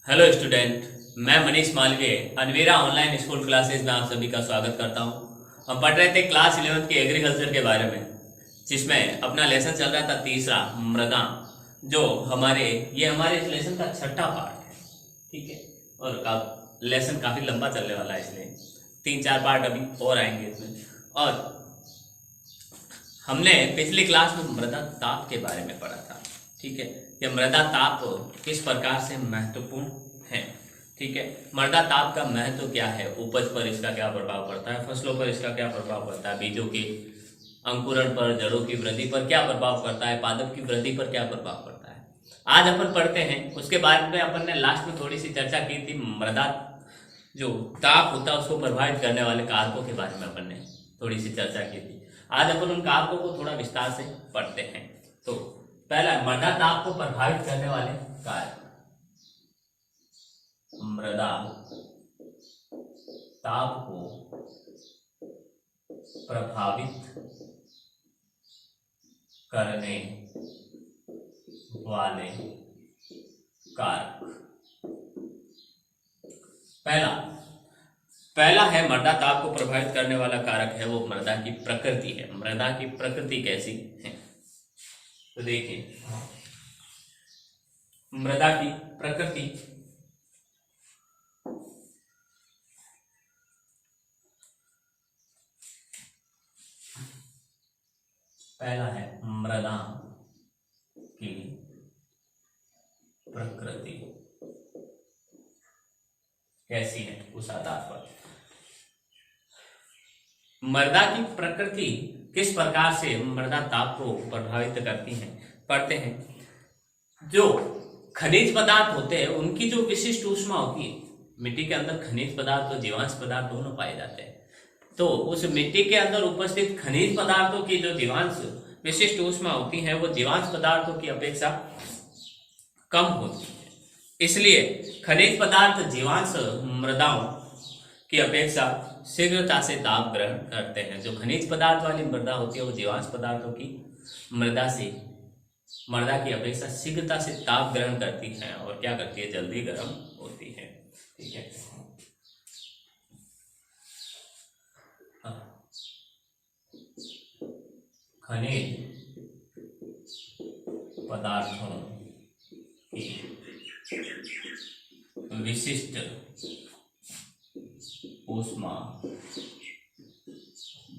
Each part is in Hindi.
Hello student. मैं Manish Malviya Anveera online school classes में आप सभी का स्वागत करता हूं। हम पढ़ रहे थे क्लास 11th के एग्रीकल्चर के बारे में, जिसमें अपना लेसन चल रहा था तीसरा मृदा, जो हमारे इस लेसन का छठा पार्ट है। ठीक है, और लेसन काफ़ी लंबा चलने वाला है, इसलिए 3-4 पार्ट अभी और आएंगे इसमें। और हमने पिछली क्लास में मृदा ताप के बारे में पढ़ा था। ठीक है, ये मृदा ताप किस प्रकार से महत्वपूर्ण है। ठीक है, मृदा ताप का महत्व क्या है, उपज पर इसका क्या प्रभाव पड़ता है, फसलों पर इसका क्या प्रभाव पड़ता है, बीजों की अंकुरण पर, जड़ों की वृद्धि पर क्या प्रभाव पड़ता है, पादप की वृद्धि पर क्या प्रभाव पड़ता है। आज अपन पढ़ते हैं उसके बारे में। अपन ने लास्ट में थोड़ी सी चर्चा की थी, मृदा जो ताप होता है उसको प्रभावित करने वाले कारकों के बारे में अपन ने थोड़ी सी चर्चा की थी। आज अपन उन कारकों को थोड़ा विस्तार से पढ़ते हैं। तो पहला, मृदा ताप को प्रभावित करने वाले कारक। मृदा ताप को प्रभावित करने वाले कारक। पहला है मृदा ताप को प्रभावित करने वाला कारक है वो मृदा की प्रकृति है। मृदा की प्रकृति कैसी है, तो देखिए, मृदा की प्रकृति पहला है मृदा की प्रकृति कैसी है, उस आधार पर मृदा की प्रकृति किस प्रकार से मृदा ताप को प्रभावित करती है। पढ़ते हैं, जो खनिज पदार्थ होते हैं उनकी जो विशिष्ट ऊष्मा होती है, मिट्टी के अंदर खनिज पदार्थ और जीवांश पदार्थ दोनों पाए जाते हैं। तो उस मिट्टी के अंदर उपस्थित खनिज पदार्थों की जो जीवांश विशिष्ट ऊष्मा होती है वो जीवांश पदार्थों की अपेक्षा कम होती है। इसलिए खनिज पदार्थ जीवांश मृदाओं की अपेक्षा शीघ्रता से ताप ग्रहण करते हैं। जो खनिज पदार्थ वाली मृदा होती है वो जीवांश पदार्थों की मृदा की अपेक्षा शीघ्रता से ताप ग्रहण करती है और क्या करती है, जल्दी गर्म होती है। ठीक है, खनिज पदार्थों की विशिष्ट ऊष्मा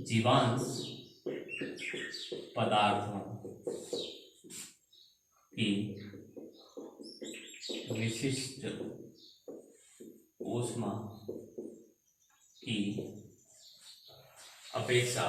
जीवांश पदार्थों की विशिष्ट ऊष्मा की अपेक्षा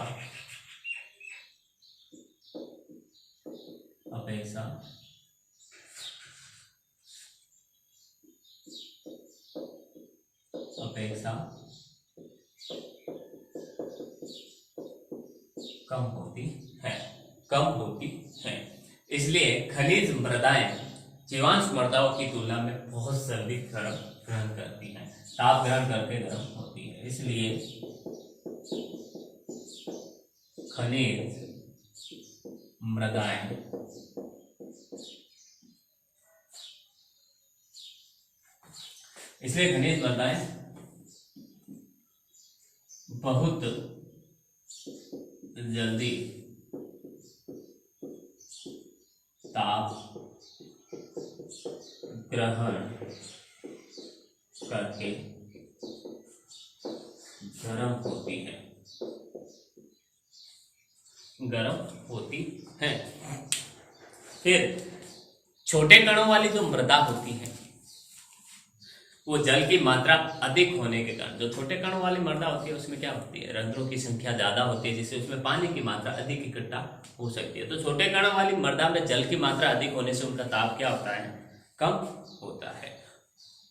कम होती है। इसलिए खनिज मृदाएं जीवांश मृदाओं की तुलना में बहुत जल्दी ग्रहण करती हैं, ताप ग्रहण करके गर्म होती है। इसलिए खनिज मृदाएं बहुत जल्दी ताप ग्रहण करके गर्म होती है। फिर छोटे कणों वाली जो मृदा होती है वो जल की मात्रा अधिक होने के कारण, जो छोटे कणों वाली मृदा होती है उसमें क्या होती है, रंध्रों की संख्या ज्यादा होती है, जिससे उसमें पानी की मात्रा अधिक इकट्ठा हो सकती है। तो छोटे कणों वाली मृदा में जल की मात्रा अधिक होने से उनका ताप क्या होता है, कम होता है।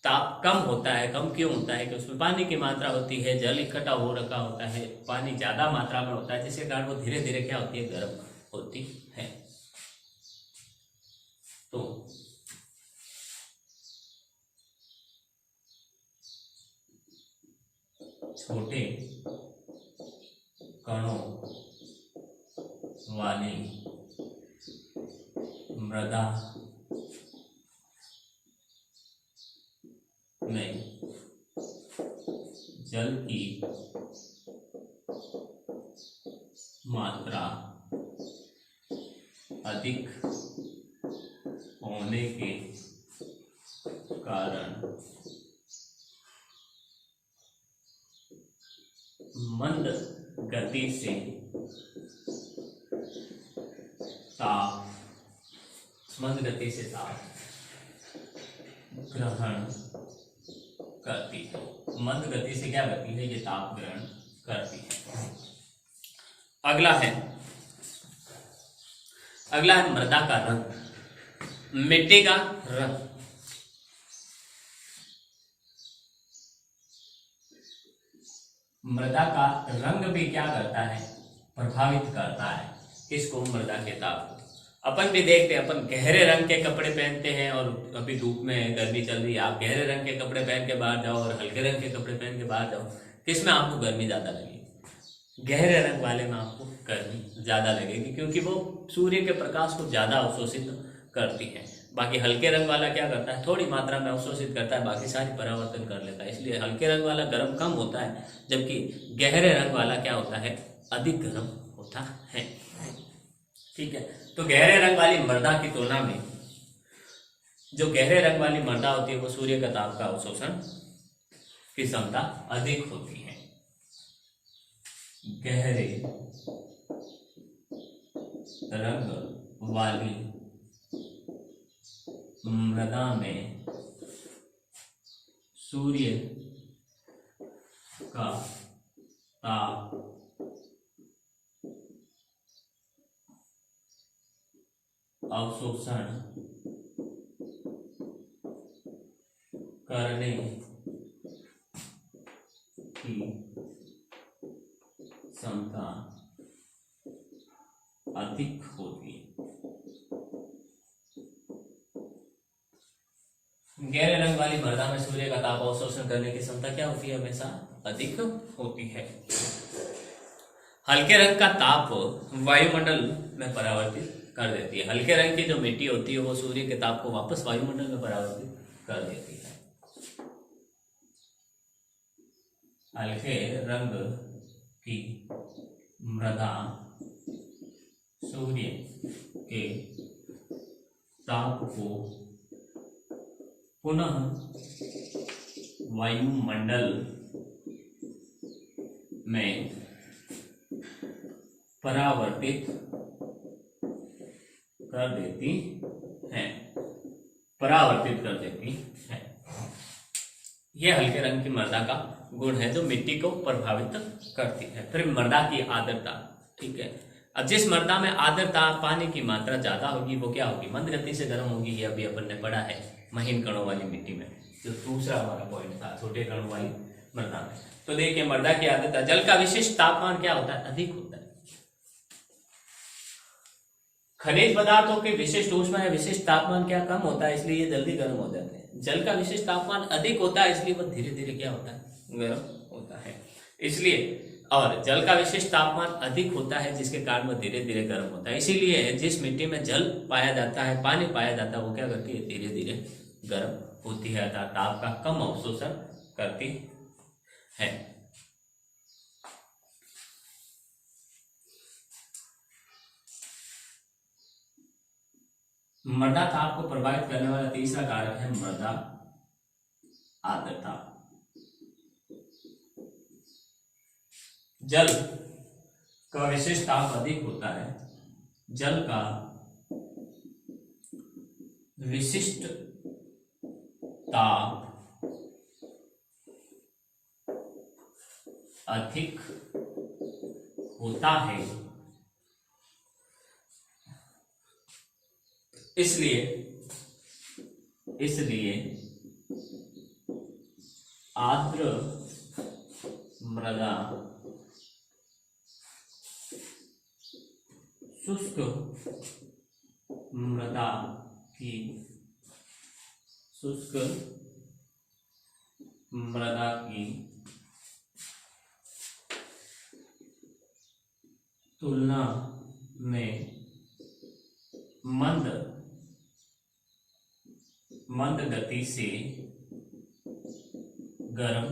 ताप कम होता है, कम क्यों होता है कि उसमें पानी की मात्रा होती है, जल इकट्ठा हो रखा होता है, पानी ज्यादा मात्रा में होता है, जिसके कारण वो धीरे धीरे क्या होती है, गर्म होती है। तो छोटे कणों वाली मृदा में जल की मात्रा अधिक होने के कारण मंद गति से ताप ग्रहण करती है। मंद गति से क्या करती है? ये ताप ग्रहण करती है। अगला है मृदा का रंग, मिट्टी का रंग। मृदा का रंग भी क्या करता है? प्रभावित करता है। किसको? मृदा के ताप को। अपन भी देखते हैं, अपन गहरे रंग के कपड़े पहनते हैं और अभी धूप में गर्मी चल रही है, आप गहरे रंग के कपड़े पहन के बाहर जाओ और हल्के रंग के कपड़े पहन के बाहर जाओ, किसमें आपको गर्मी ज्यादा लगेगी? गहरे रंग वाले में आपको गर्मी ज्यादा लगेगी, क्योंकि वो सूर्य के प्रकाश को ज्यादा अवशोषित करती है। बाकी हल्के रंग वाला क्या करता है? थोड़ी मात्रा में अवशोषित करता है, बाकी सारी परावर्तन कर लेता है। इसलिए हल्के रंग वाला गर्म कम होता है, जबकि गहरे रंग वाला क्या होता है? अधिक गर्म होता है। ठीक है, तो गहरे रंग वाली मृदा की तुलना में जो गहरे रंग वाली मृदा होती है वो सूर्य का ताप का अवशोषण की क्षमता अधिक होती है। गहरे रंग वाली मृदा में सूर्य का ताप अवशोषण करने की क्षमता अधिक होती है। गहरे रंग वाली मृदा में सूर्य का ताप अवशोषण करने की क्षमता क्या होती है? हमेशा अधिक होती है। हल्के रंग का ताप वायुमंडल में परावर्तित कर देती है। हल्के रंग की जो मिट्टी होती है वो सूर्य के ताप को वापस वायुमंडल में परावर्तित कर देती है। हल्के रंग की मृदा सूर्य के ताप को पुनः वायुमंडल में परावर्तित कर देती है। यह हल्के रंग की मृदा का गुण है जो मिट्टी को प्रभावित करती है। फिर मृदा की आर्द्रता। ठीक है, अब जिस मृदा में आर्द्रता पानी की मात्रा ज्यादा होगी वो क्या होगी? मंद गति से गर्म होगी। ये अभी अपन ने पढ़ा है महीन कणों वाली मिट्टी में, जो दूसरा हमारा पॉइंट था, छोटे कणों वाली मृदा में। तो देखिए मृदा की आर्द्रता, जल का विशिष्ट तापमान क्या होता है? अधिक होता है। खनिज पदार्थों के विशिष्ट ऊष्मा या विशिष्ट तापमान क्या कम होता है, इसलिए ये जल्दी गर्म हो जाते हैं। जल का विशिष्ट तापमान अधिक होता है, इसलिए वो धीरे धीरे क्या होता है? गर्म होता है। इसलिए और जल का विशिष्ट तापमान अधिक होता है, जिसके कारण वो धीरे धीरे गर्म होता है। इसीलिए जिस मिट्टी में जल पाया जाता है, पानी पाया जाता है, वो क्या करती है? धीरे धीरे गर्म होती है, अर्थात ताप का कम अवशोषण करती है। मृदा ताप को प्रभावित करने वाला तीसरा कारक है मृदा आर्द्रता। जल का विशिष्ट ताप अधिक होता है। जल का विशिष्ट ताप अधिक होता है, इसलिए आर्द्र मृदा शुष्क मृदा की तुलना में मंद गति से गर्म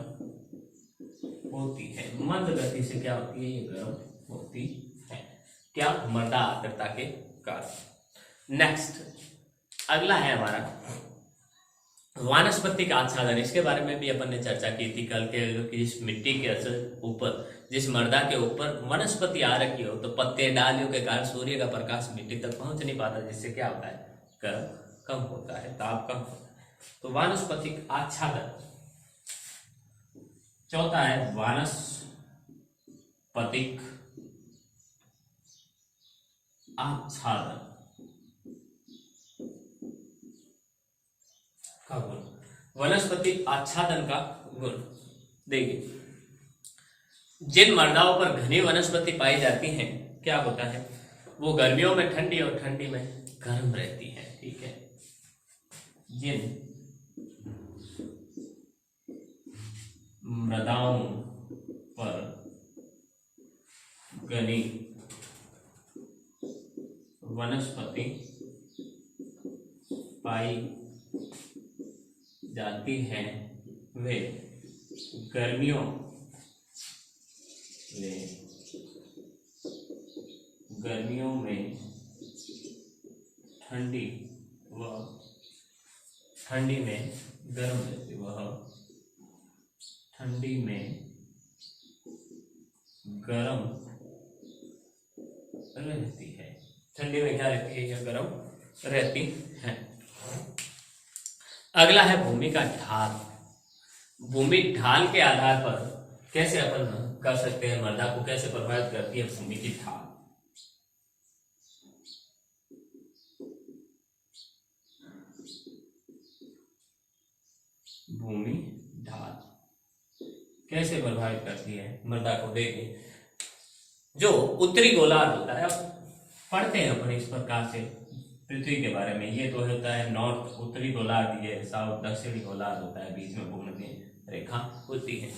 होती है। मंद गति से क्या होती है, ये गर्म होती है। क्या, मृदा आर्द्रता के कारण। नेक्स्ट अगला है हमारा वानस्पतिक आच्छादन। इसके बारे में भी अपन ने चर्चा की थी कल के, कि जिस मिट्टी के ऊपर, जिस मृदा के ऊपर वनस्पति आ रखी हो तो पत्ते डालियों के कारण सूर्य का प्रकाश मिट्टी तक पहुंच नहीं पाता, जिससे क्या होता है, गर्म कम होता है, ताप कम होता है। तो वानस्पतिक आच्छादन। चौथा है वानस्पतिक आच्छादन का गुण। वनस्पति आच्छादन का गुण देखिए, जिन मृदाओं पर घनी वनस्पति पाई जाती हैं, क्या होता है, वो गर्मियों में ठंडी और ठंडी में गर्म रहती है। ठीक है, जिन मृदाओं पर घनी वनस्पति पाई जाती हैं, वे गर्मियों में ठंडी में गर्म रहती, वह ठंडी में गर्म रहती है। ठंडी में क्या रहती है, यह गर्म रहती है। अगला है भूमि का ढाल। भूमि ढाल के आधार पर कैसे अपन कर सकते हैं, मृदा को कैसे प्रभावित करती है भूमि की ढाल। भूमि ढाल कैसे प्रभावित करती है मृदा को, देखें जो उत्तरी गोलार्ध होता है, अब पढ़ते हैं अपन इस प्रकार से पृथ्वी के बारे में। ये तो होता है नॉर्थ, उत्तरी गोलार्ध, ये साउथ दक्षिणी गोलार्ध होता है, बीच में भूमध्य रेखा होती है।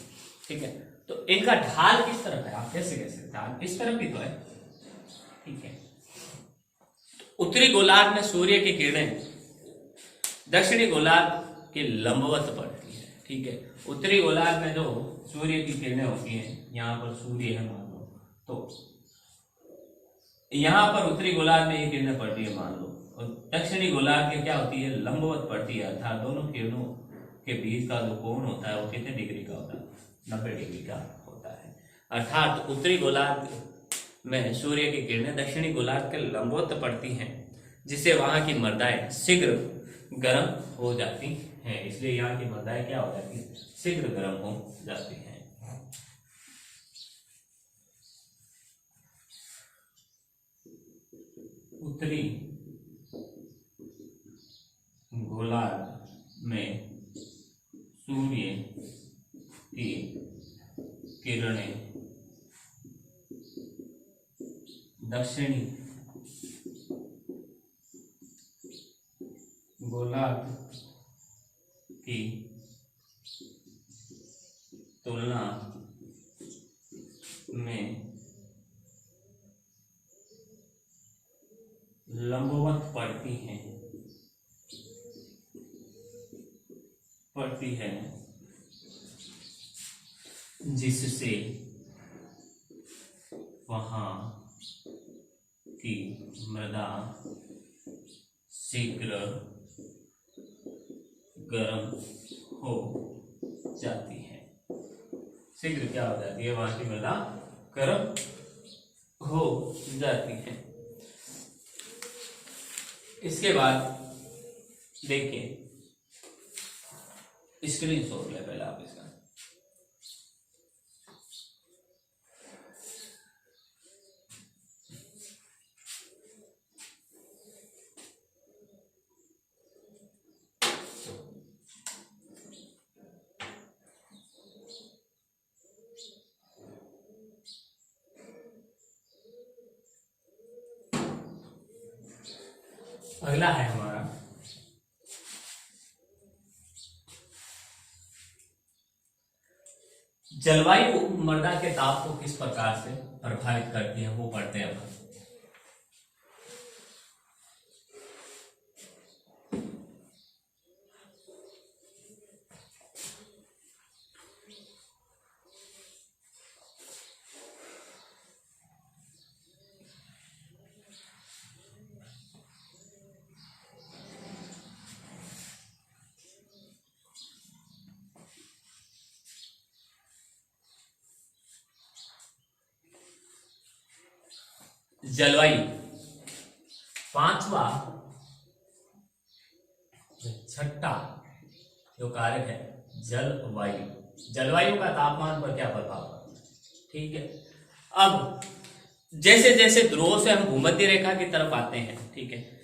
ठीक है, तो इनका ढाल किस तरफ है, आप कैसे कह सकते हैं, इस तरफ भी तो है। ठीक है, उत्तरी गोलार्ध में सूर्य की किरणें दक्षिणी गोलार्ध के लंबवत पड़ती है। ठीक है, उत्तरी गोलार्ध में जो सूर्य की किरणें होती हैं, यहाँ पर सूर्य है मान लो, तो यहाँ पर उत्तरी गोलार्ध में ये किरणें पड़ती है मान लो, और दक्षिणी गोलार्ध में क्या होती है, लंबवत पड़ती है, अर्थात दोनों किरणों के बीच का जो कोण होता है वो कितने डिग्री का होता है, 90 डिग्री का होता है। अर्थात उत्तरी गोलार्ध में सूर्य की किरणें दक्षिणी गोलार्ध के लंबवत पड़ती हैं, जिससे वहां की मृदाएं शीघ्र गर्म हो जाती हैं। इसलिए यहाँ की मृदाएं क्या हो जाती है, शीघ्र गर्म हो जाती हैं। उत्तरी गोलार्ध में सूर्य की किरणें दक्षिणी गोलार्ध की तुलना में लंबवत पड़ती है, जिससे वहां की मृदा शीघ्र गर्म हो जाती है। शीघ्र क्या हो जाती है, वहां की मृदा गर्म हो जाती है। इसके बाद देखिए, स्क्रीनशॉट ले पहले आप इसका। अगला है हमारा जलवायु मृदा के ताप को किस प्रकार से प्रभावित करती है, वो पढ़ते हैं अपन। जलवायु, पांचवा छठा जो कारक है जलवायु, जलवायु का तापमान पर क्या प्रभाव पड़ता है। ठीक है, अब जैसे जैसे ध्रुवों से हम भूमध्य रेखा की तरफ आते हैं, ठीक है,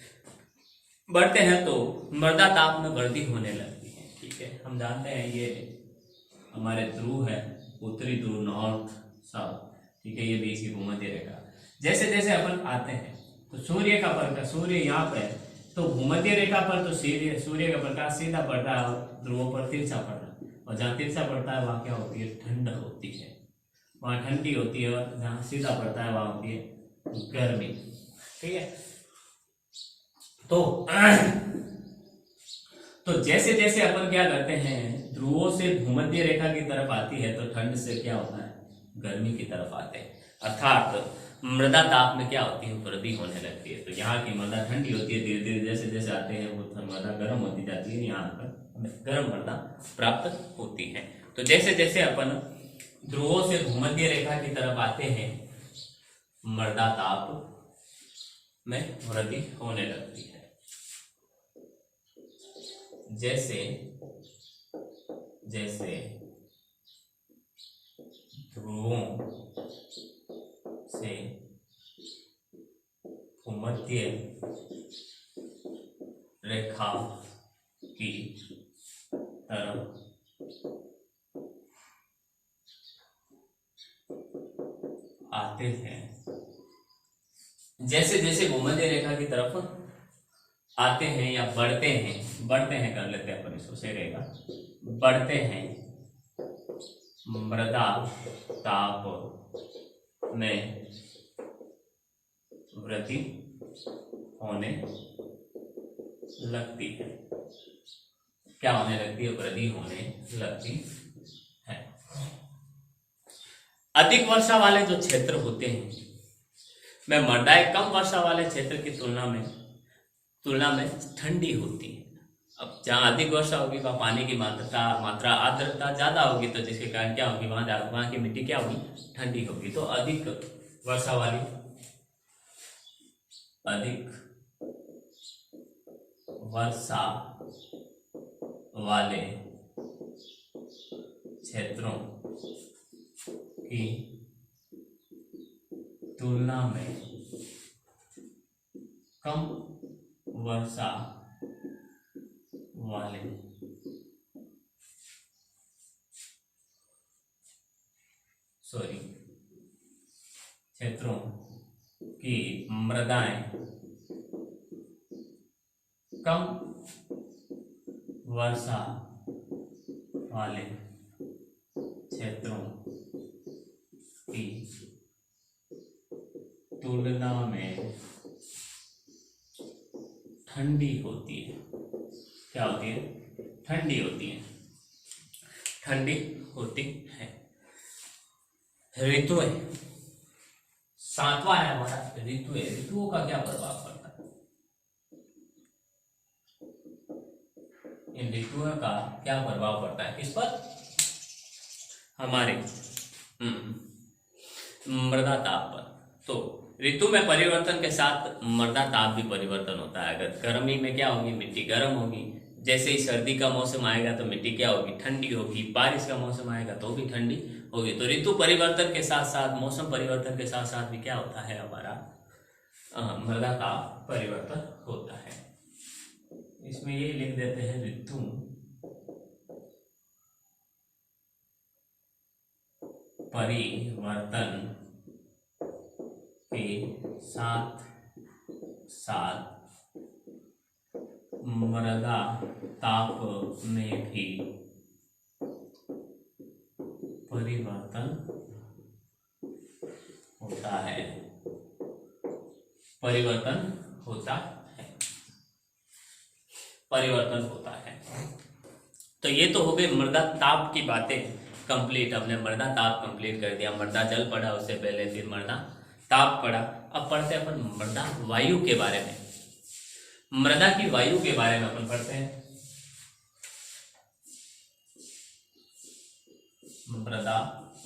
बढ़ते हैं तो मृदा ताप में वृद्धि होने लगती है। ठीक है, हम जानते हैं ये हमारे ध्रुव है, उत्तरी ध्रुव नॉर्थ साउथ, ठीक है, ये बीच की भूमध्य रेखा। जैसे जैसे अपन आते हैं तो सूर्य का प्रकाश, सूर्य यहाँ पे है तो भूमध्य रेखा पर तो सूर्य का प्रकाश सीधा पड़ता है और ध्रुवों पर तिरछा पड़ता है, और जहाँ तिरछा पड़ता है वहाँ क्या होती है, ठंड होती है, वहाँ ठंडी होती है, और जहाँ सीधा पड़ता है वहाँ होती है गर्मी। ठीक है, तो जैसे जैसे अपन क्या करते हैं, ध्रुवों से भूमध्य रेखा की तरफ आती है तो ठंड से क्या होता है, गर्मी की तरफ आते हैं, अर्थात मृदा ताप में क्या होती है, वृद्धि होने लगती है। तो यहाँ की मृदा ठंडी होती है, धीरे धीरे जैसे जैसे आते हैं वो मृदा गर्म होती जाती है, यहाँ पर हमें गर्म मृदा प्राप्त होती है। तो जैसे जैसे अपन ध्रुवों से भूमध्य रेखा की तरफ आते हैं, मृदा ताप में वृद्धि होने लगती है। जैसे जैसे ध्रुवों से भूमध्य रेखा की तरफ आते हैं, जैसे जैसे भूमध्य रेखा की तरफ आते हैं या बढ़ते हैं कर लेते हैं अपन इसको, सही रहेगा, बढ़ते हैं, मृदा ताप में वृद्धि होने लगती है। क्या होने लगती है, वृद्धि होने लगती है। अधिक वर्षा वाले जो क्षेत्र होते हैं में मृदाएं कम वर्षा वाले क्षेत्र की तुलना में ठंडी होती है। अब जहाँ अधिक वर्षा होगी वहाँ पानी की मात्रा आर्द्रता ज्यादा होगी, तो जिसके कारण क्या होगी, वहाँ की मिट्टी क्या होगी, ठंडी होगी। तो अधिक वर्षा वाले क्षेत्रों की तुलना में कम वर्षा वाले क्षेत्रों की मृदाएं कम वर्षा वाले क्षेत्रों की तुलना में ठंडी होती है। क्या होती है, ठंडी होती है, ठंडी होती है। ऋतुएं, सातवां है हमारा ऋतुएं। ऋतुओं का क्या प्रभाव पड़ता है, इन ऋतुओं का क्या प्रभाव पड़ता है किस पर, हमारे मृदा ताप पर। तो ऋतु में परिवर्तन के साथ मृदा ताप भी परिवर्तन होता है। अगर गर्मी में क्या होगी, मिट्टी गर्म होगी, जैसे ही सर्दी का मौसम आएगा तो मिट्टी क्या होगी, ठंडी होगी, बारिश का मौसम आएगा तो भी ठंडी होगी। तो ऋतु परिवर्तन के साथ साथ, मौसम परिवर्तन के साथ साथ भी क्या होता है, हमारा मृदा ताप परिवर्तन होता है। इसमें ये लिख देते हैं, ऋतु परिवर्तन के साथ साथ मृदा ताप में भी परिवर्तन होता है, परिवर्तन होता है, परिवर्तन होता है। तो ये तो हो गई मृदा ताप की बातें कंप्लीट। हमने मृदा ताप कंप्लीट कर दिया, मृदा जल पढ़ा उससे पहले, फिर मृदा ताप पढ़ा। अब पढ़ते हैं अपन मृदा वायु के बारे में। मृदा की वायु के बारे में अपन पढ़ते हैं। मृदा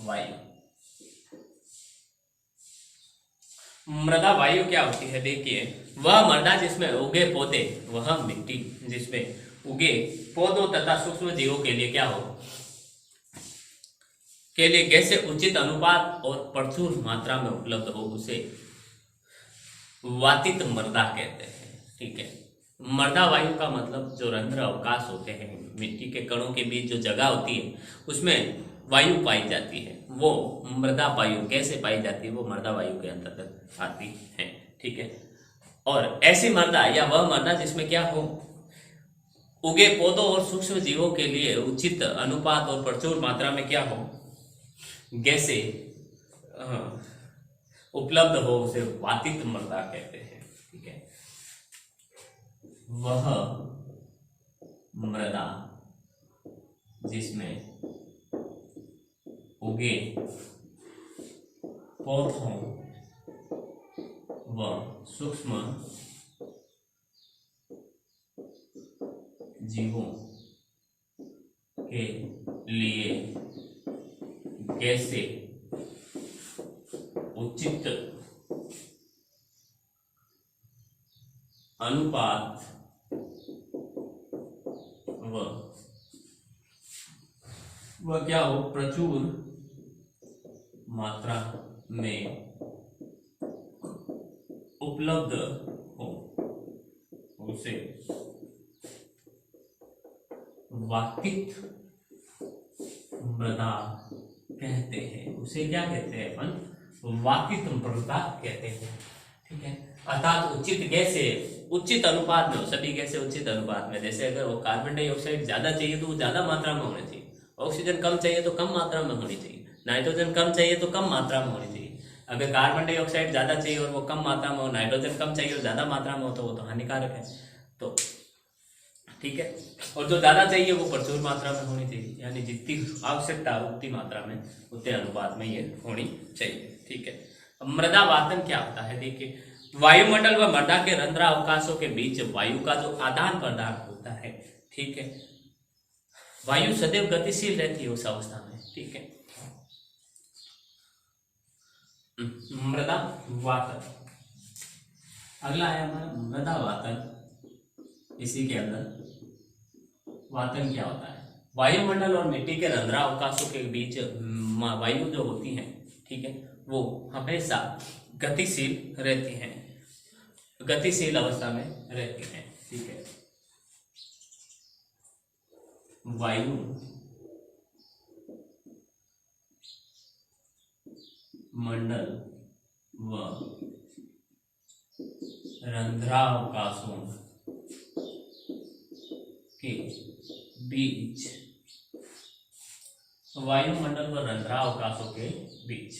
वायु, मृदा वायु क्या होती है? देखिए, वह मृदा जिसमें उगे पौधे, वह मिट्टी जिसमें उगे पौधों तथा सूक्ष्म जीवों के लिए क्या हो, के लिए गैसें उचित अनुपात और प्रचुर मात्रा में उपलब्ध हो, उसे वातित मृदा कहते हैं। ठीक है, मृदा वायु का मतलब जो रंध्र अवकाश होते हैं, मिट्टी के कणों के बीच जो जगह होती है उसमें वायु पाई जाती है, वो मृदा वायु कैसे पाई जाती है, वो मृदा वायु के अंतर्गत आती है। ठीक है, और ऐसी मृदा या वह मृदा जिसमें क्या हो, उगे पौधों और सूक्ष्म जीवों के लिए उचित अनुपात और प्रचुर मात्रा में क्या हो, गैसें उपलब्ध हो, उसे वातित मृदा कहते हैं। ठीक है, वह मृदा जिसमें उगे पौधों व सूक्ष्म जीवों के लिए गैसें उचित अनुपात वह क्या हो, प्रचुर मात्रा में उपलब्ध हो, उसे वातित मृदा कहते हैं। उसे क्या कहते हैं अपन? वातित मृदा कहते हैं। ठीक है, अर्थात उचित गैसें उचित अनुपात में हो, सभी गैसें उचित अनुपात में। जैसे अगर वो कार्बन डाइऑक्साइड ज्यादा चाहिए तो वो ज्यादा मात्रा में होनी चाहिए, ऑक्सीजन कम चाहिए तो कम मात्रा में होनी चाहिए, नाइट्रोजन कम चाहिए तो कम मात्रा में होनी चाहिए। अगर कार्बन डाइऑक्साइड ज्यादा चाहिए और वो कम मात्रा में हो, नाइट्रोजन कम चाहिए और ज्यादा मात्रा में हो, तो वो तो हानिकारक है। तो ठीक है, और जो ज्यादा चाहिए वो प्रचुर मात्रा में होनी चाहिए, यानी जितनी आवश्यकता उतनी मात्रा में उतने अनुपात में ये होनी चाहिए। ठीक है, मृदा वातन क्या होता है? देखिए, वायुमंडल व मृदा के रंध्र अवकाशों के बीच वायु का जो आदान प्रदान होता है। ठीक है, वायु सदैव गतिशील रहती है उस अवस्था में। ठीक है, मृदा वातन। अगला है हमारा मृदा वातन। इसी के अंदर वातन क्या होता है? वायुमंडल और मिट्टी के रंध्रावकाशों के बीच वायु जो होती है, ठीक है, वो हमेशा गतिशील रहती हैं, गतिशील अवस्था में रहती हैं। ठीक है, वायु मंडल व रंध्रावकाशों के बीच, वायुमंडल व रंध्रावकाशों के बीच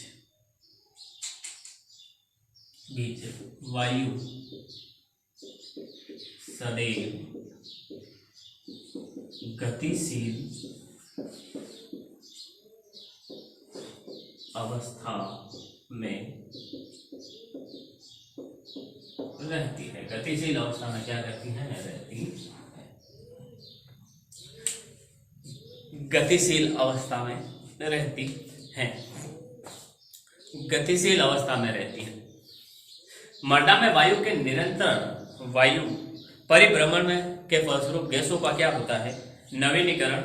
वायु सदैव गतिशील अवस्था में रहती है। गतिशील अवस्था में क्या करती है? रहती है। गतिशील अवस्था में रहती है, गतिशील अवस्था में रहती है। मृदा में वायु के निरंतर वायु परिभ्रमण में के फलस्वरूप गैसों का क्या होता है? नवीनीकरण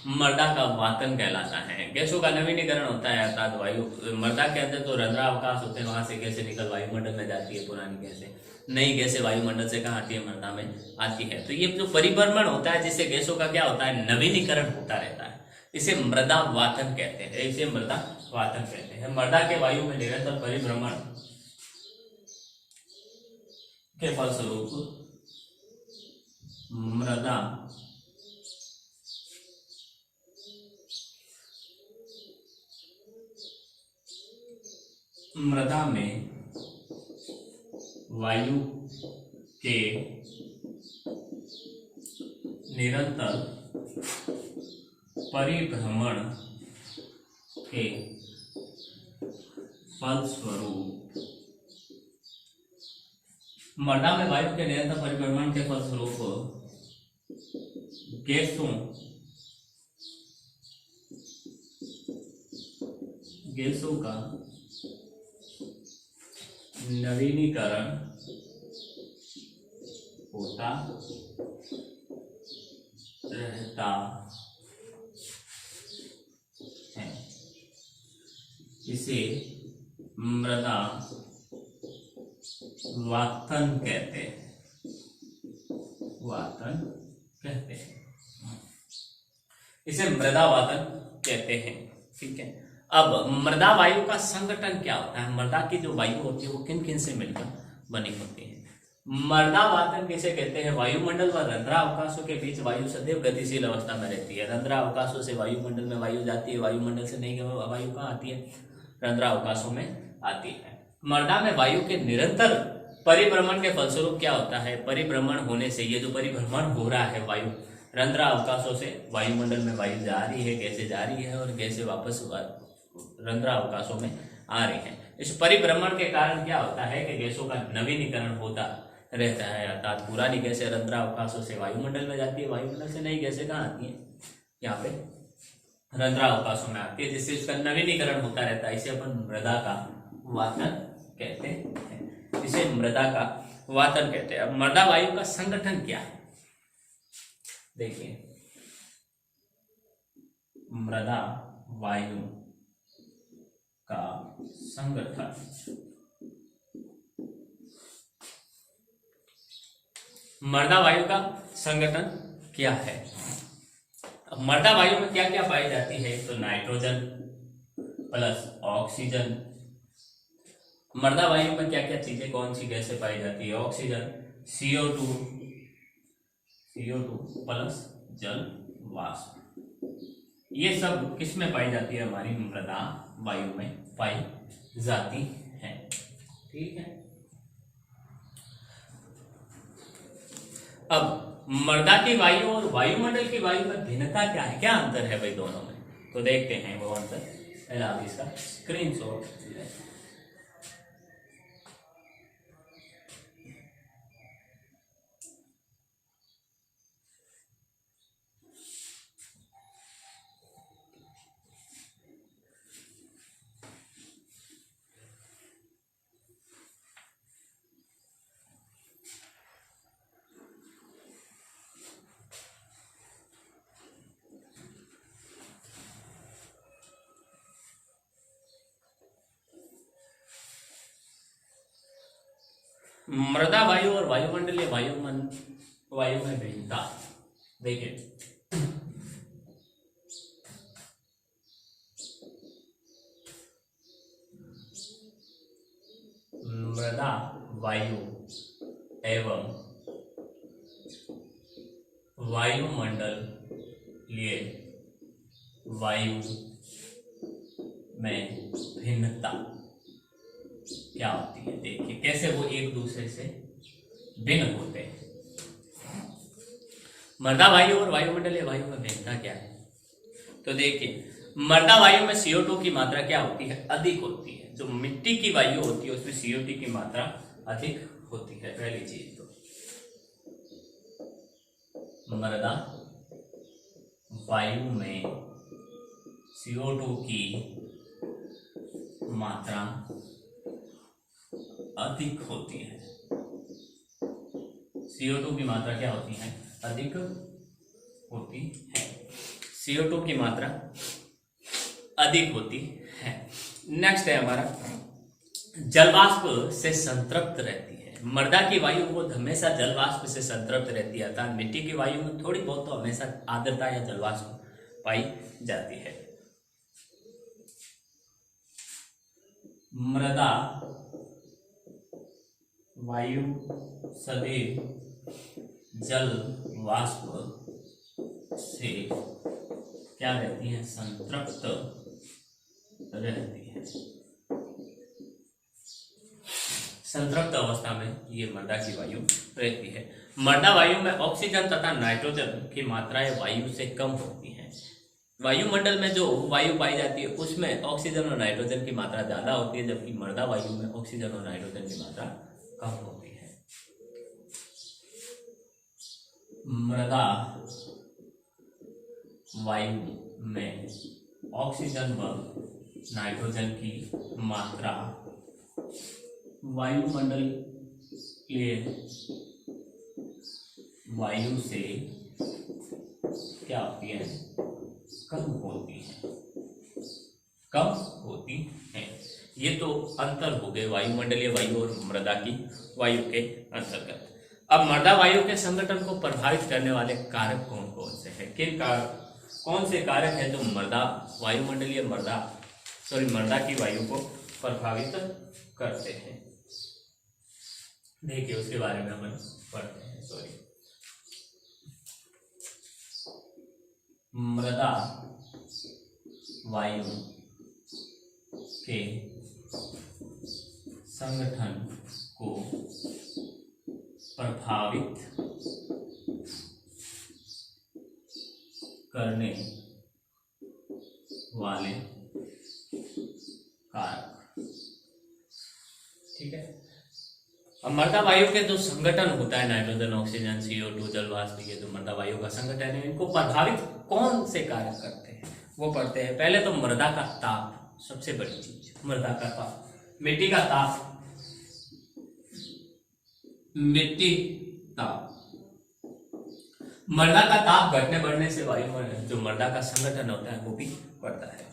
मृदा का वातन कहलाता है। गैसों का नवीनीकरण होता है, अर्थात वायु मृदा के अंदर जो रंध्रावकाश होते हैं वहां से गैसें निकल वायुमंडल में जाती है, पुरानी गैसें, नई गैसें वायुमंडल से कहाँ आती है? मृदा में आती है। तो ये जो परिभ्रमण होता है, जिससे गैसों का क्या होता है? नवीनीकरण होता रहता है, इसे मृदा वातन कहते हैं। इसे मृदा वातन कहते हैं। मृदा के वायु में निरंतर परिभ्रमण के फलस्वरूप मृदा में वायु के निरंतर परिभ्रमण के फलस्वरूप, मृदा में वायु के निरंतर परिभ्रमण के फलस्वरूप गैसों का नवीनीकरण होता रहता है। इसे मृदा वातन कहते हैं। वातन कहते हैं, इसे मृदा वातन कहते हैं। ठीक है, अब मृदा वायु का संगठन क्या होता है? मृदा की जो वायु होती है वो किन किन से मिलकर बनी होती है? मृदा वातन किसे कहते हैं? वायुमंडल व रंध्रावकाशों के बीच वायु सदैव गतिशील अवस्था में रहती है। रंध्रावकाशों से वायुमंडल में वायु जाती है, वायुमंडल से नहीं वायु कहाँ आती है? रंध्रावकाशों में आती है। मृदा में वायु के निरंतर परिभ्रमण के फलस्वरूप क्या होता है? परिभ्रमण होने से, ये जो परिभ्रमण हो रहा है वायु रंध्रावकाशों से, वायुमंडल में वायु जा रही है, कैसे जा रही है और कैसे वापस रंध्रावकाशों में आ रही है। इस परिभ्रमण के कारण क्या होता है कि गैसों का नवीनीकरण होता रहता है, अर्थात पुरानी गैसें रंध्रावकाशों से वायुमंडल में जाती है, वायुमंडल से नई गैसें कहाँ आती है? यहाँ पे रंध्रावकाशों में आती है, जिससे इसका नवीनीकरण होता रहता है। इसे अपन मृदा का वातन कहते हैं। इसे मृदा का वातन कहते हैं। अब मृदा वायु का संगठन क्या है? देखिए, मृदा वायु का संगठन मृदा वायु का संगठन क्या है? अब मृदा वायु में क्या क्या पाई जाती है? तो नाइट्रोजन प्लस ऑक्सीजन। मृदा वायु में क्या क्या चीजें, कौन सी गैसें पाई जाती है? ऑक्सीजन, CO2 प्लस जल वाष्प। ये सब किस में पाई जाती है? हमारी मृदा वायु में पाई जाती है। ठीक है, अब मृदा की वायु और वायुमंडल की वायु में भिन्नता क्या है? क्या अंतर है भाई दोनों में? तो देखते हैं वो अंतर। पहले आप इसका स्क्रीनशॉट ले। मृदा वायु और वायुमंडलीय वायु में भिन्नता देखिए। मृदा वायु एवं वायुमंडलीय वायु में भिन्नता क्या होती है? देखिए कैसे वो एक दूसरे से भिन्न होते हैं। मृदा वायु और वायुमंडलीय वायु में भिन्नता क्या है? तो देखिए, मृदा वायु में CO2 की मात्रा क्या होती है? अधिक होती है। जो मिट्टी की वायु होती है उसमें CO2 की मात्रा अधिक होती है। पहली चीज तो मृदा वायु में CO2 की मात्रा अधिक होती है। CO2 की मात्रा क्या होती है? अधिक होती है। CO2 की मात्रा अधिक होती है। नेक्स्ट है हमारा, जलवाष्प से संतृप्त रहती है। मृदा की वायु वो हमेशा जलवाष्प से संतृप्त रहती है, अर्थात मिट्टी की वायु में थोड़ी बहुत तो हमेशा आर्द्रता या जलवाष्प पाई जाती है। मृदा वायु सदैव जल वाष्प से क्या रहती है? संतृप्त रहती है। संतृप्त अवस्था में ये मृदा की वायु रहती है। मृदा वायु में ऑक्सीजन तथा नाइट्रोजन की मात्राएं वायु से कम होती हैं। वायुमंडल में जो वायु पाई जाती है उसमें ऑक्सीजन और नाइट्रोजन की मात्रा ज्यादा होती है, जबकि मृदा वायु में ऑक्सीजन और नाइट्रोजन की मात्रा कम होती है। मृदा वायु में ऑक्सीजन व नाइट्रोजन की मात्रा वायुमंडलीय वायु से क्या होती है, कम होती है, कम होती है। ये तो अंतर हो गए वायुमंडलीय वायु और मृदा की वायु के अंतर्गत। अब मृदा वायु के संगठन को प्रभावित करने वाले कारक कौन कौन से हैं, किन कारक, कौन से कारक हैं जो मृदा वायुमंडलीय मृदा की वायु को प्रभावित करते हैं। देखिए उसके बारे में हम पढ़ते हैं। मृदा वायु के संगठन को प्रभावित करने वाले कारक, ठीक है। अब मृदा वायु के जो संगठन होता है, नाइट्रोजन, ऑक्सीजन, CO2, जल वाष्प, ये जो मृदा वायु का संगठन है, इनको प्रभावित कौन से कारक करते हैं वो पढ़ते हैं। पहले तो मृदा का ताप, सबसे बड़ी चीज मृदा का ताप, मिट्टी का ताप, मिट्टी ताप। मृदा का ताप घटने बढ़ने से वायु जो मृदा का संगठन होता है वो भी बढ़ता है।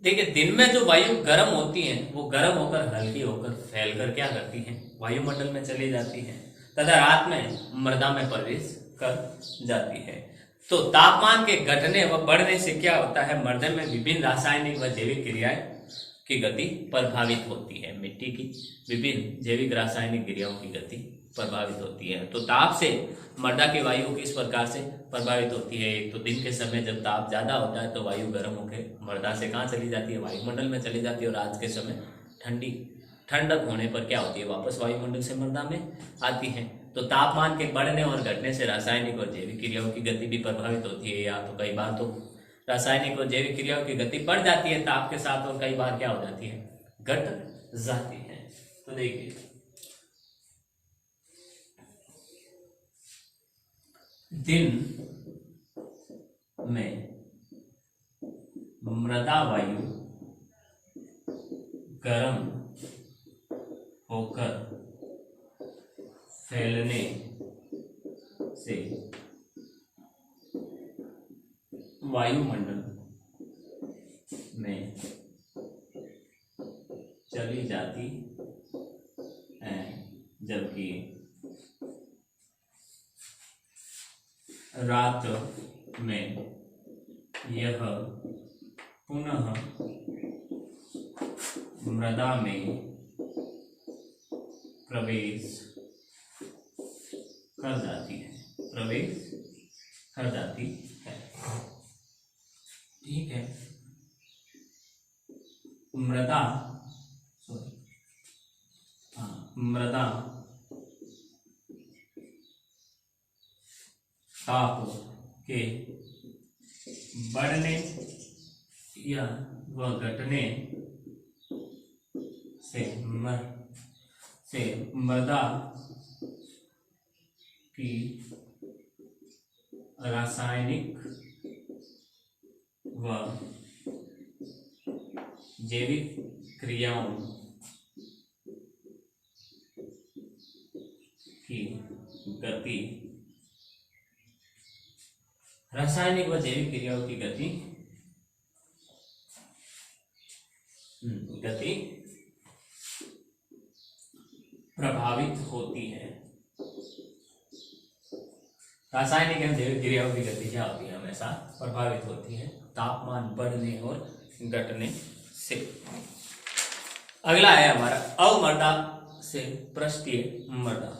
देखिए दिन में जो वायु गर्म होती है वो गर्म होकर हल्की होकर फैलकर क्या करती है, वायुमंडल में चली जाती है तथा रात में मृदा में प्रवेश कर जाती है। तो तापमान के घटने व बढ़ने से क्या होता है, मृदा में विभिन्न रासायनिक व जैविक क्रियाएं की गति प्रभावित होती है। मिट्टी की विभिन्न जैविक रासायनिक क्रियाओं की गति प्रभावित होती है। तो ताप से मृदा की वायु किस प्रकार से प्रभावित होती है। एक तो दिन के समय जब ताप ज्यादा होता है तो वायु गर्म होकर मृदा से कहाँ चली जाती है, वायुमंडल में चली जाती है। और रात के समय ठंडक होने पर क्या होती है, वापस वायुमंडल से मृदा में आती है। तो तापमान के बढ़ने और घटने से रासायनिक और जैविक क्रियाओं की गति भी प्रभावित होती है। या तो कई बार तो रासायनिक और जैविक क्रियाओं की गति बढ़ जाती है ताप के साथ, और कई बार क्या हो जाती है, घट जाती है। तो देखिए दिन में मृदा वायु गर्म होकर फैलने से वायुमंडल में चली जाती है, जबकि रात में यह पुनः मृदा में प्रवेश कर जाती है, ठीक है। मृदा ताप के बढ़ने या व घटने से मृदा की रासायनिक व जैविक क्रियाओं की गति, रासायनिक व जैविक क्रियाओं की गति प्रभावित होती है। रासायनिक एवं जैविक क्रियाओं की गति क्या होती है, हमेशा प्रभावित होती है तापमान बढ़ने और घटने से। अगला है हमारा अवमृदा से पृष्ठीय मृदा।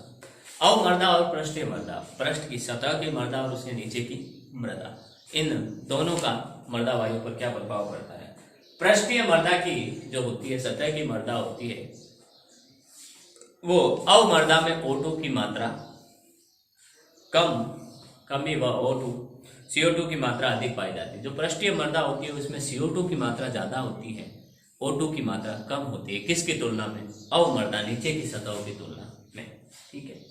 अवमृदा और पृष्ठीय मृदा, पृष्ठ की सतह की मृदा और उसके नीचे की मृदा, इन दोनों का मृदा वायु पर क्या प्रभाव पड़ता है। पृष्ठीय मृदा की जो होती है, सतह की मृदा होती है, वो अवमृदा में O2 की मात्रा कमी व CO2 की मात्रा अधिक पाई जाती है। जो पृष्ठीय मृदा होती है उसमें CO2 की मात्रा ज्यादा होती है, O2 की मात्रा कम होती है। किसकी तुलना में, अवमृदा नीचे की सतहों की तुलना में, ठीक है।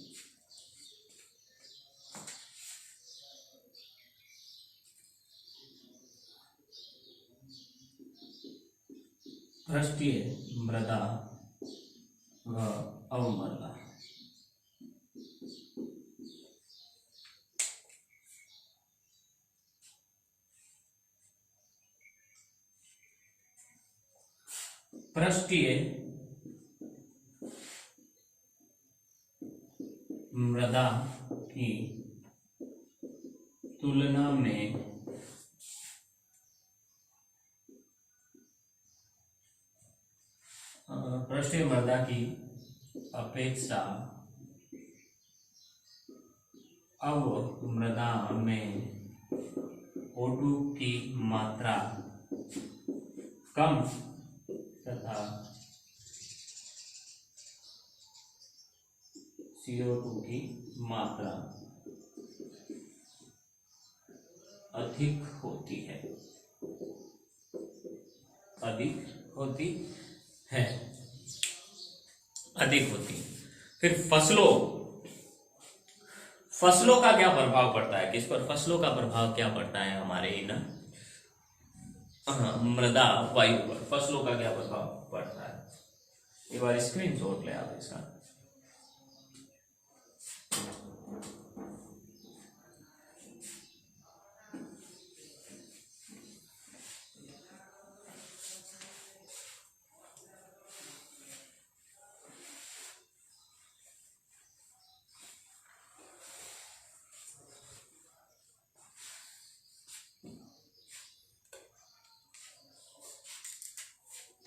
पृष्ठीय मृदा व अवमृदा। पृष्ठीय मृदा की तुलना में पृष्ठीय मृदा की अपेक्षा अवमृदा में O2 की मात्रा कम तथा CO2 की मात्रा अधिक होती है, अधिक होती है, अधिक होती। फिर फसलों का क्या प्रभाव पड़ता है, किस पर फसलों का प्रभाव क्या पड़ता है हमारे इन मृदा वायु पर, फसलों का क्या प्रभाव पड़ता है। एक बार स्क्रीनशॉट ले आप इसका।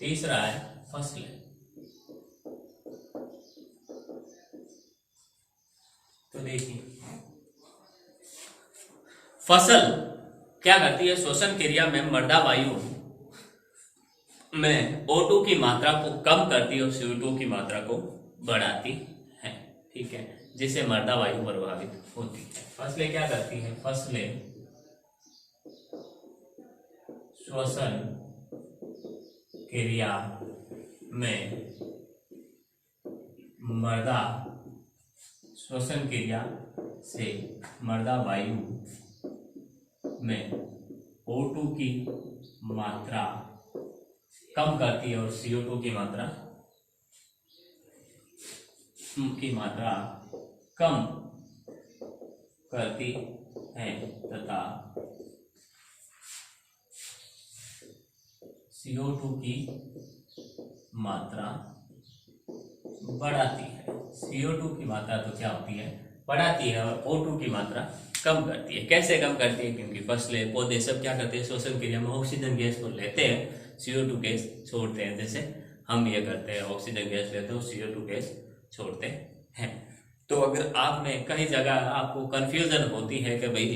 तीसरा है फसलें। तो देखिए फसल क्या करती है, श्वसन क्रिया में मृदा वायु में O2 की मात्रा को कम करती है और CO2 की मात्रा को बढ़ाती है, ठीक है, जिससे मृदा वायु प्रभावित होती है। फसलें क्या करती हैं, फसलें श्वसन क्रिया में मृदा श्वसन क्रिया से मृदा वायु में O2 की मात्रा कम करती है और CO2 की मात्रा कम करती है तथा CO2 की मात्रा बढ़ाती है। CO2 की मात्रा तो क्या होती है, बढ़ाती है, और O2 की मात्रा कम करती है। कैसे कम करती है, क्योंकि फसलें पौधे सब क्या करते हैं, श्वसन क्रिया में ऑक्सीजन गैस को लेते हैं, CO2 गैस छोड़ते हैं। जैसे हम ये करते हैं, ऑक्सीजन गैस लेते हैं और CO2 गैस छोड़ते हैं। तो अगर आपने कई जगह आपको कंफ्यूजन होती है कि भाई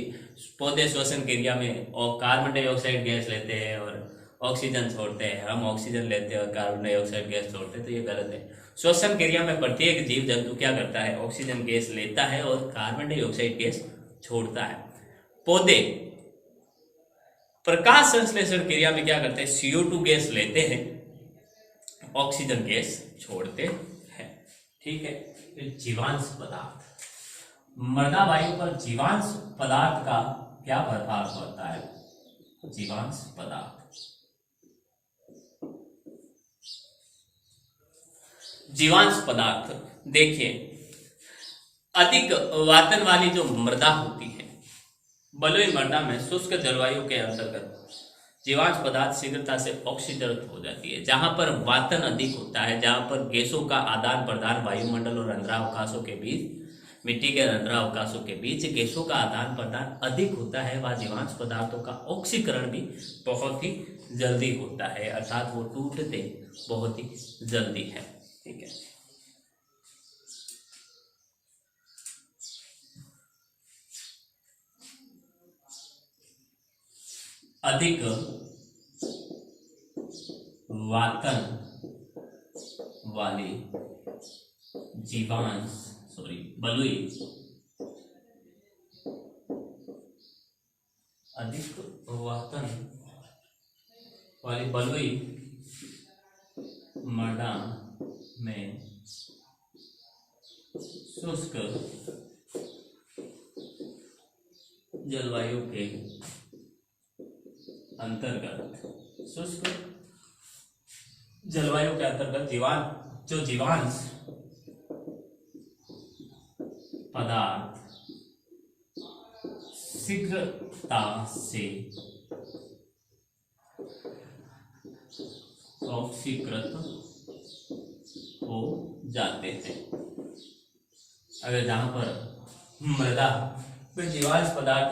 पौधे श्वसन क्रिया में और कार्बन डाइऑक्साइड गैस लेते हैं और ऑक्सीजन छोड़ते हैं, हम ऑक्सीजन लेते हैं और कार्बन डाइऑक्साइड गैस छोड़ते हैं, तो ये गलत है। श्वसन क्रिया में प्रत्येक जीव जंतु क्या करता है, ऑक्सीजन गैस लेता है और कार्बन डाइऑक्साइड गैस छोड़ता है। पौधे प्रकाश संश्लेषण क्रिया में क्या करते हैं, CO2 गैस लेते हैं, ऑक्सीजन गैस छोड़ते हैं, ठीक है। फिर जीवांश पदार्थ, मृदा वायु पर जीवांश पदार्थ का क्या प्रभाव पड़ता है, जीवांश पदार्थ, जीवांश पदार्थ देखिए, अधिक वातन वाली जो मृदा होती है, बलुई मृदा में शुष्क जलवायु के अंतर्गत जीवांश पदार्थ शीघ्रता से ऑक्सीकृत हो जाती है। जहां पर वातन अधिक होता है, जहां पर गैसों का आदान प्रदान वायुमंडल और रंध्रावकाशों के बीच, मिट्टी के रंध्रावकाशों के बीच गैसों का आदान प्रदान अधिक होता है, वह जीवांश पदार्थों का ऑक्सीकरण भी बहुत ही जल्दी होता है, अर्थात वो टूटते बहुत ही जल्दी है, ठीक है। अधिक वातन वाली जीवांश बलुई, अधिक वातन वाली बलुई मृदा में शुष्क जलवायु के अंतर्गत, शुष्क जलवायु के अंतर्गत जीवांश पदार्थ शीघ्रता से ऑक्सीकृत हो जाते हैं। अगर जहां पर मृदा में जीवांश पदार्थ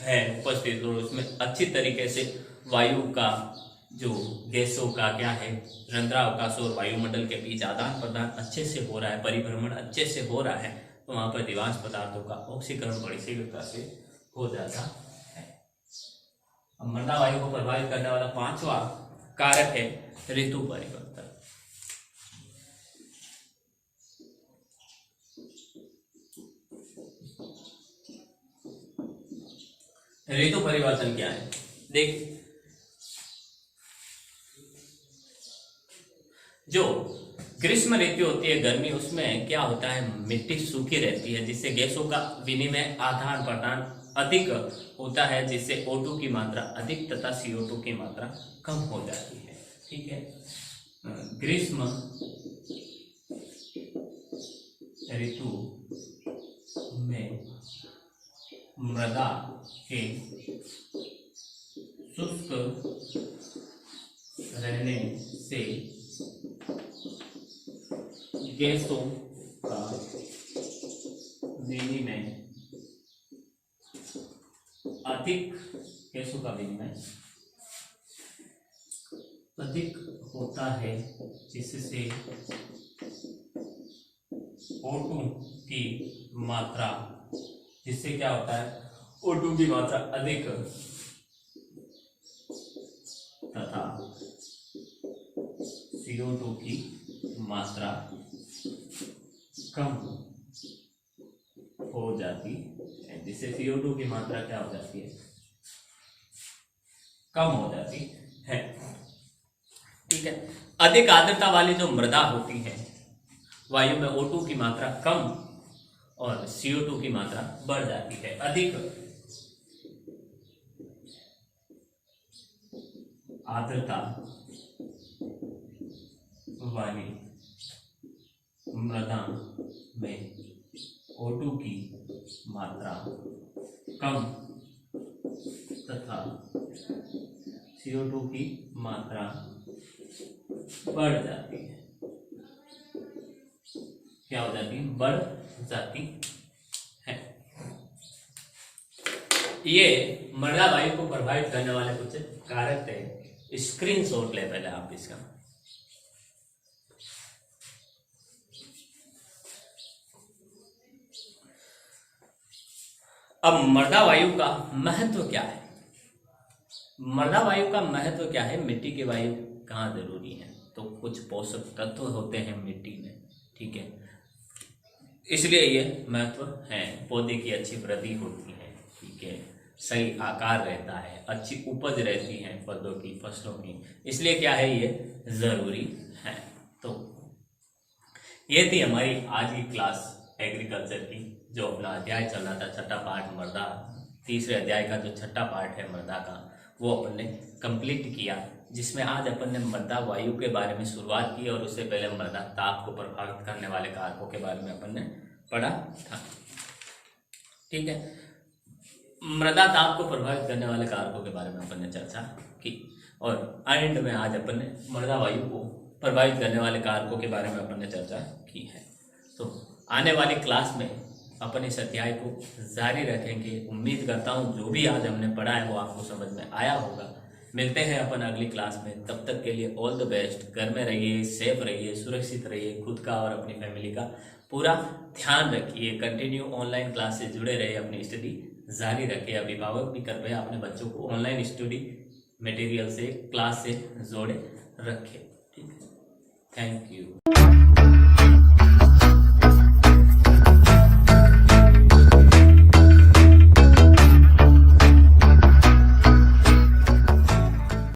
है उपस्थित और उसमें अच्छी तरीके से वायु का जो गैसों का क्या है रंध्रावकाश और वायुमंडल के बीच आदान प्रदान अच्छे से हो रहा है, परिभ्रमण अच्छे से हो रहा है, तो वहां पर जीवांश पदार्थों का ऑक्सीकरण बड़ी शीघ्रता से हो जाता है। अब मृदा वायु को प्रभावित करने वाला पांचवा कारक है ऋतु परिवर्तन। ऋतु परिवर्तन क्या है? देखिए, जो ग्रीष्म ऋतु होती है गर्मी, उसमें क्या होता है मिट्टी सूखी रहती है, जिससे गैसों का विनिमय आदान प्रदान अधिक होता है, जिससे O2 की मात्रा अधिक तथा CO2 की मात्रा कम हो जाती है। ठीक है, ग्रीष्म ऋतु में मृदा के शुष्क रहने से गैसों का विनिमय अधिक होता है, जिससे O2 की मात्रा, जिससे क्या होता है O2 की मात्रा अधिक तथा CO2 की मात्रा कम हो जाती है, जिससे CO2 की मात्रा क्या हो जाती है कम हो जाती है। ठीक है, अधिक आर्द्रता वाली जो मृदा होती है, वायु में O2 की मात्रा कम और CO2 की मात्रा बढ़ जाती है। अधिक आर्द्रता वाली मृदा में O2 की मात्रा कम तथा CO2 की मात्रा बढ़ जाती है। क्या हो जाती है? बढ़ जाती है। ये मृदा वायु को प्रभावित करने वाले कुछ कारक थे। स्क्रीनशॉट ले पहले आप इसका। अब मृदा वायु का महत्व क्या है? मृदा वायु का महत्व क्या है? मिट्टी की वायु कहाँ जरूरी है? तो कुछ पोषक तत्व होते हैं मिट्टी में, ठीक है, इसलिए ये महत्व है। पौधे की अच्छी वृद्धि होती है, ठीक है, सही आकार रहता है, अच्छी उपज रहती है पौधों की, फसलों की, इसलिए क्या है ये जरूरी है। तो ये थी हमारी आज की क्लास एग्रीकल्चर की, जो अपना अध्याय चल रहा था छठा पाठ मृदा, तीसरे अध्याय का जो छठा पाठ है मृदा का, वो अपन ने कंप्लीट किया, जिसमें आज अपन ने मृदा वायु के बारे में शुरुआत की और उससे पहले मृदा ताप को प्रभावित करने वाले कारकों के बारे में अपन ने पढ़ा था। ठीक है, मृदा ताप को प्रभावित करने वाले कारकों के बारे में अपन ने चर्चा की और एंड में आज अपन ने मृदा वायु को प्रभावित करने वाले कारकों के बारे में अपन ने चर्चा की है। तो आने वाली क्लास में अपन इस अध्याय को जारी रखेंगे। उम्मीद करता हूँ जो भी आज हमने पढ़ा है वो आपको समझ में आया होगा। मिलते हैं अपन अगली क्लास में, तब तक के लिए ऑल द बेस्ट। घर में रहिए, सेफ रहिए, सुरक्षित रहिए, खुद का और अपनी फैमिली का पूरा ध्यान रखिए। कंटिन्यू ऑनलाइन क्लास से जुड़े रहिए, अपनी स्टडी जारी रखिए। अभिभावक भी कृपया अपने बच्चों को ऑनलाइन स्टडी मटेरियल से, क्लास से जोड़े रखें। ठीक है, थैंक यू।